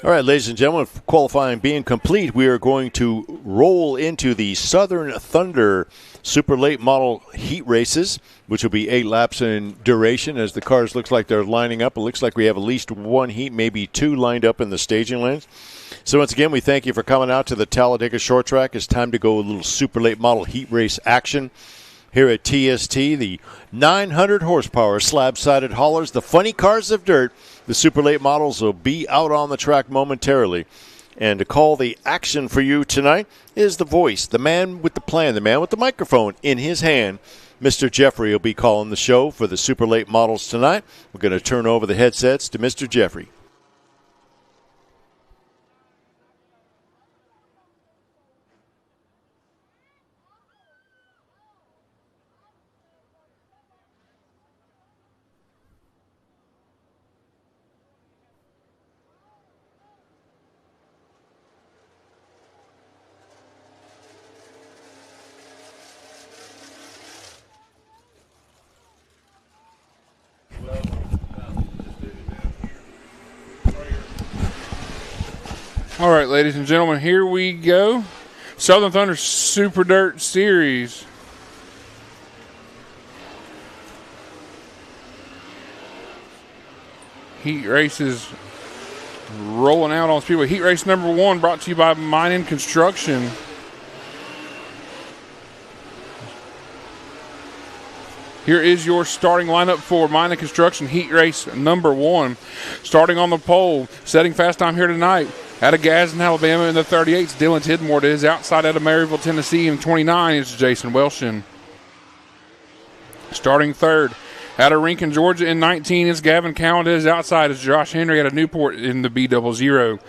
All right, ladies and gentlemen, qualifying being complete, we are going to roll into the Southern Thunder Super Late Model Heat Races, which will be 8 laps in duration as the cars looks like they're lining up. It looks like we have at least one heat, maybe 2 lined up in the staging lanes. So once again, we thank you for coming out to the Talladega Short Track. It's time to go a little Super Late Model Heat Race action here at TST. The 900 horsepower slab-sided haulers, the funny cars of dirt. The Super Late models will be out on the track momentarily. And to call the action for you tonight is the voice, the man with the plan, the man with the microphone in his hand. Mr. Jeffrey will be calling the show for the Super Late models tonight. We're going to turn over the headsets to Mr. Jeffrey. All right, ladies and gentlemen, here we go. Southern Thunder Super Dirt Series. Heat races rolling out on Speedway. Heat race number 1 brought to you by Mining Construction. Here is your starting lineup for Mining Construction Heat race number 1. Starting on the pole, setting fast time here tonight. Out of Gadsden, Alabama in the 38s, Dylan Tidmore. To his outside out of Maryville, Tennessee in 29 is Jason Welshin. Starting third, out of Rincon, Georgia in 19 is Gavin Cowan. To his outside is Josh Henry out of Newport in the B00.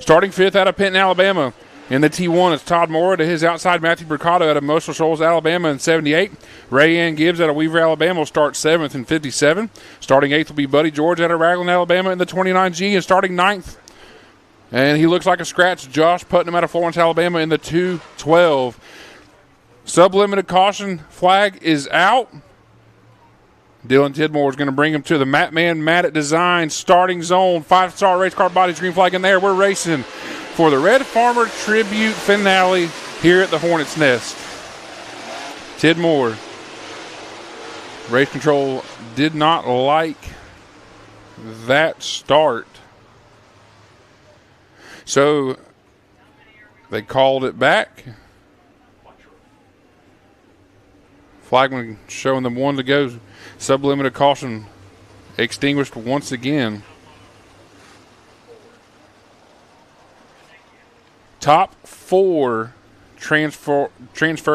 Starting fifth out of Penton, Alabama in the T1 is Todd Moore. To his outside, Matthew Mercado out of Muscle Shoals, Alabama in 78. Ray Ann Gibbs out of Weaver, Alabama will start 7th in 57. Starting 8th will be Buddy George out of Ragland, Alabama in the 29G. And starting 9th, and he looks like a scratch, Josh Putnam out of Florence, Alabama in the 212. Sublimited caution flag is out. Dylan Tidmore is going to bring him to the Matman Maddox Design starting zone. 5-star race car bodies, green flag in there. We're racing for the Red Farmer Tribute finale here at the Hornets Nest. Tidmore. Race control did not like that start. So they called it back. Flagman showing them 1 to go. Sublimited caution extinguished once again. Top 4 transfer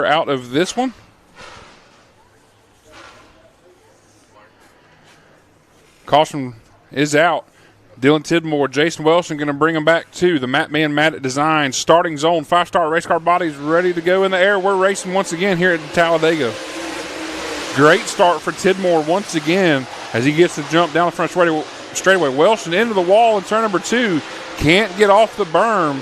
out of this one. Caution is out. Dylan Tidmore, Jason Wilson going to bring him back to the Matman Maddox Design starting zone. 5-star race car bodies ready to go in the air. We're racing once again here at Talladega. Great start for Tidmore once again as he gets the jump down the front straightaway. Wilson into the wall in turn number 2. Can't get off the berm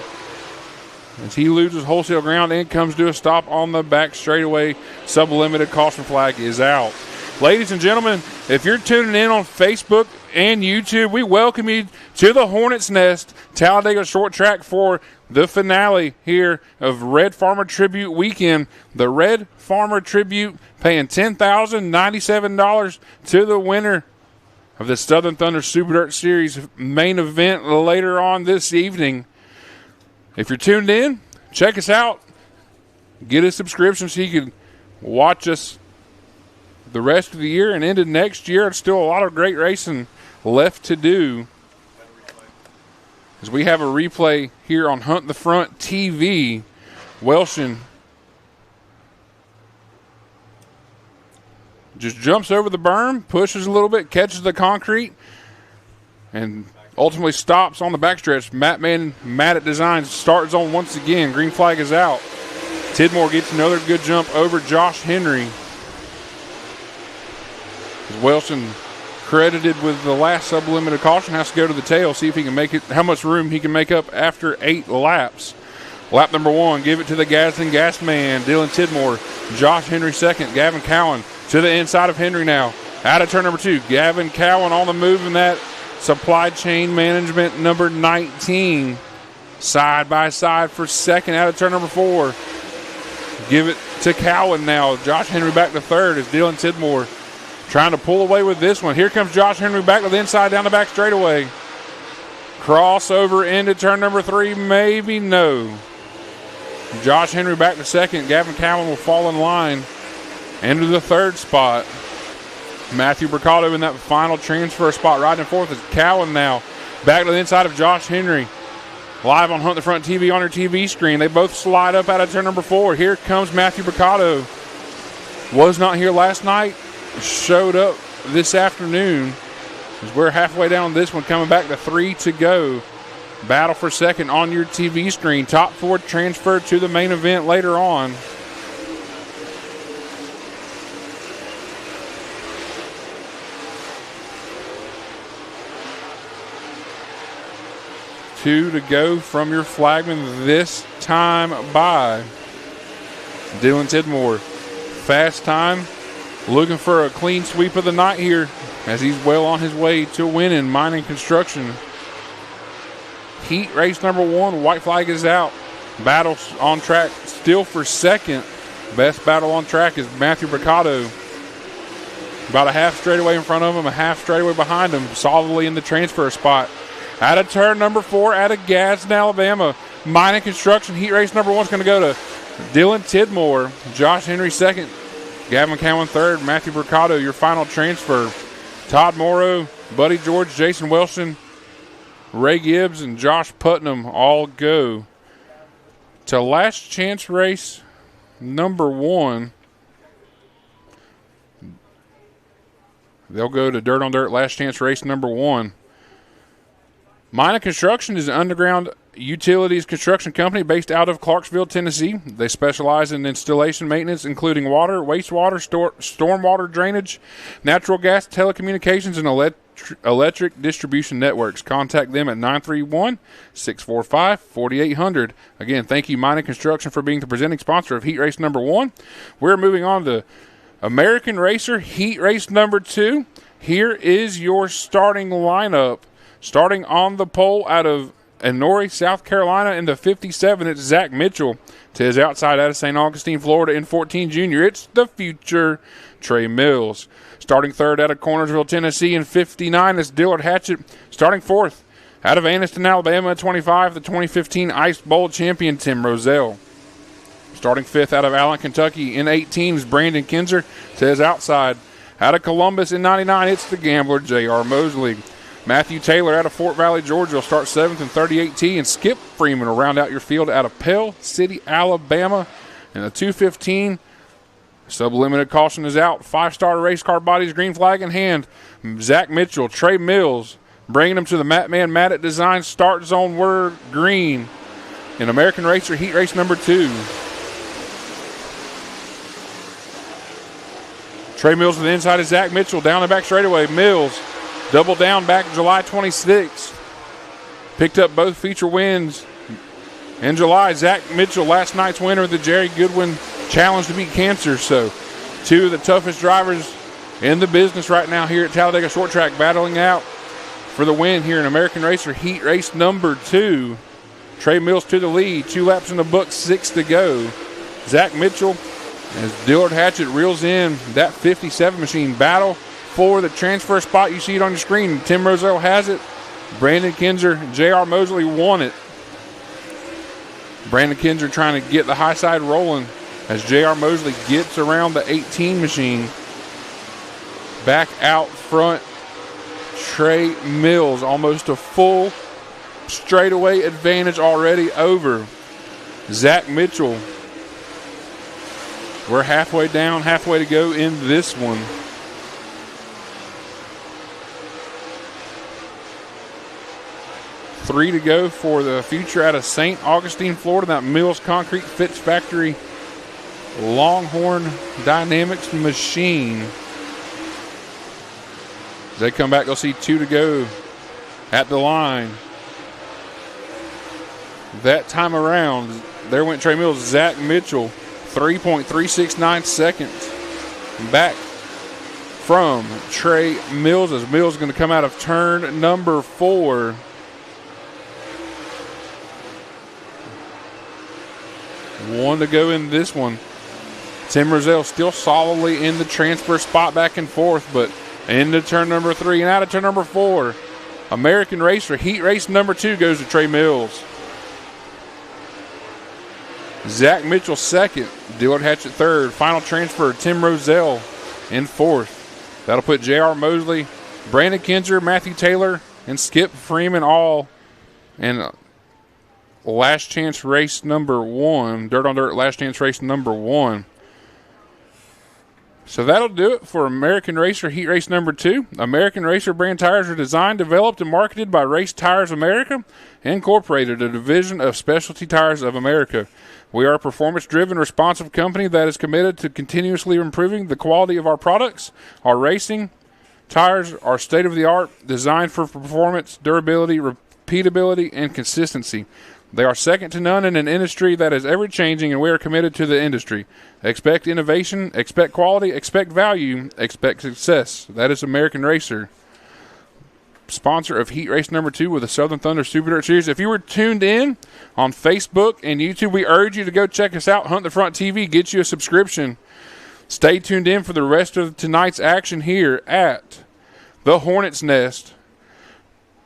as he loses wholesale ground and comes to a stop on the back straightaway. Sublimited caution flag is out. Ladies and gentlemen, if you're tuning in on Facebook and YouTube, we welcome you to the Hornets Nest Talladega Short Track for the finale here of Red Farmer Tribute Weekend. The Red Farmer Tribute paying $10,097 to the winner of the Southern Thunder Super Dirt Series main event later on this evening. If you're tuned in, check us out. Get a subscription so you can watch us the rest of the year and into next year. It's still a lot of great racing left to do as we have a replay here on Hunt the Front TV. Welshin just jumps over the berm, pushes a little bit, catches the concrete, and ultimately stops on the backstretch. Matman Maddox Design start zone once again. Green flag is out. Tidmore gets another good jump over Josh Henry. Wilson credited with the last sublimited caution, has to go to the tail, see if he can make it, how much room he can make up after 8 laps. Lap number 1, give it to the Gadsden gas man, Dylan Tidmore. Josh Henry second, Gavin Cowan to the inside of Henry now. Out of turn number 2, Gavin Cowan on the move in that Supply Chain Management number 19. Side by side for second out of turn number 4. Give it to Cowan now. Josh Henry back to third as Dylan Tidmore trying to pull away with this one. Here comes Josh Henry back to the inside down the back straightaway. Crossover into turn number 3. Maybe no. Josh Henry back to second. Gavin Cowan will fall in line into the third spot. Matthew Mercado in that final transfer spot riding fourth is Cowan now. Back to the inside of Josh Henry. Live on Hunt the Front TV on your TV screen. They both slide up out of turn number 4. Here comes Matthew Mercado. Was not here last night. Showed up this afternoon. As we're halfway down this one, coming back to 3 to go. Battle for second on your TV screen. Top 4 transfer to the main event later on. Two to go from your flagman this time by Dylan Tidmore. Fast time. Looking for a clean sweep of the night here as he's well on his way to winning mining construction. Heat race number 1. White flag is out. Battle on track still for second. Best battle on track is Matthew Mercado. About a half straightaway in front of him, a half straightaway behind him, solidly in the transfer spot. Out of turn number 4, out of Gadsden, Alabama. Mining construction heat race number 1 is going to go to Dylan Tidmore. Josh Henry second. Gavin Cowan third. Matthew Mercado, your final transfer. Todd Morrow, Buddy George, Jason Wilson, Ray Gibbs, and Josh Putnam all go to last chance race number 1. They'll go to Dirt on Dirt last chance race number 1. Mining Construction is an underground utilities construction company based out of Clarksville, Tennessee. They specialize in installation maintenance, including water, wastewater, stormwater drainage, natural gas, telecommunications, and electric distribution networks. Contact them at 931-645-4800. Again, thank you, Mining Construction, for being the presenting sponsor of Heat Race number 1. We're moving on to American Racer Heat Race number 2. Here is your starting lineup. Starting on the pole out of Enori, South Carolina, in the 57, it's Zach Mitchell. To his outside out of St. Augustine, Florida, in 14 Junior, it's the future Trey Mills. Starting third out of Cornersville, Tennessee, in 59, it's Dillard Hatchett. Starting fourth out of Anniston, Alabama, at 25, the 2015 Ice Bowl champion, Tim Rozelle. Starting fifth out of Allen, Kentucky, in 18, is Brandon Kinzer. To his outside out of Columbus, in 99, it's the gambler, J.R. Mosley. Matthew Taylor out of Fort Valley, Georgia will start 7th in 38T, and Skip Freeman will round out your field out of Pell City, Alabama. In the 215, sub-limited caution is out. 5-star race car bodies, green flag in hand. Zach Mitchell, Trey Mills, bringing them to the Matt Man Matted Design start zone. We're green in American Racer Heat Race number 2. Trey Mills to the inside of Zach Mitchell, down the back straightaway. Mills double down back July 26th. Picked up both feature wins in July. Zach Mitchell, last night's winner of the Jerry Goodwin Challenge to Beat Cancer. So, two of the toughest drivers in the business right now here at Talladega Short Track battling out for the win here in American Racer Heat Race number 2. Trey Mills to the lead. 2 laps in the book, 6 to go. Zach Mitchell, as Dillard Hatchett reels in that 57 machine battle for the transfer spot. You see it on your screen. Tim Rozelle has it. Brandon Kinzer, J.R. Mosley won it. Brandon Kinzer trying to get the high side rolling as J.R. Mosley gets around the 18 machine. Back out front, Trey Mills, almost a full straightaway advantage already over Zach Mitchell. We're halfway down, halfway to go in this one. Three to go for the future out of St. Augustine, Florida. That Mills Concrete Fits Factory Longhorn Dynamics machine. As they come back, they'll see 2 to go at the line. That time around, there went Trey Mills. Zach Mitchell, 3.369 seconds back from Trey Mills, as Mills is going to come out of turn number 4. One to go in this one. Tim Roselle still solidly in the transfer spot back and forth, but into turn number 3 and out of turn number 4. American Racer, heat race number 2 goes to Trey Mills. Zach Mitchell second, Dillard Hatchett third. Final transfer, Tim Roselle in 4th. That'll put J.R. Mosley, Brandon Kinzer, Matthew Taylor, and Skip Freeman all in last chance race number 1. Dirt on Dirt last chance race number 1. So that'll do it for American Racer Heat Race number 2. American Racer brand tires are designed, developed, and marketed by Race Tires America, Incorporated, a division of Specialty Tires of America. We are a performance-driven, responsive company that is committed to continuously improving the quality of our products. Our racing tires are state-of-the-art, designed for performance, durability, repeatability, and consistency. They are second to none in an industry that is ever-changing, and we are committed to the industry. Expect innovation, expect quality, expect value, expect success. That is American Racer, sponsor of Heat Race number 2 with the Southern Thunder Super Dirt Series. If you were tuned in on Facebook and YouTube, we urge you to go check us out. Hunt the Front TV, get you a subscription. Stay tuned in for the rest of tonight's action here at the Hornet's Nest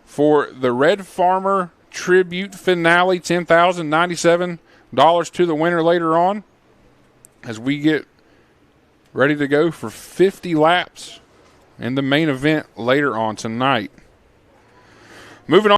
for the Red Farmer Tribute Finale, $10,097 to the winner later on, as we get ready to go for 50 laps in the main event later on tonight. Moving on.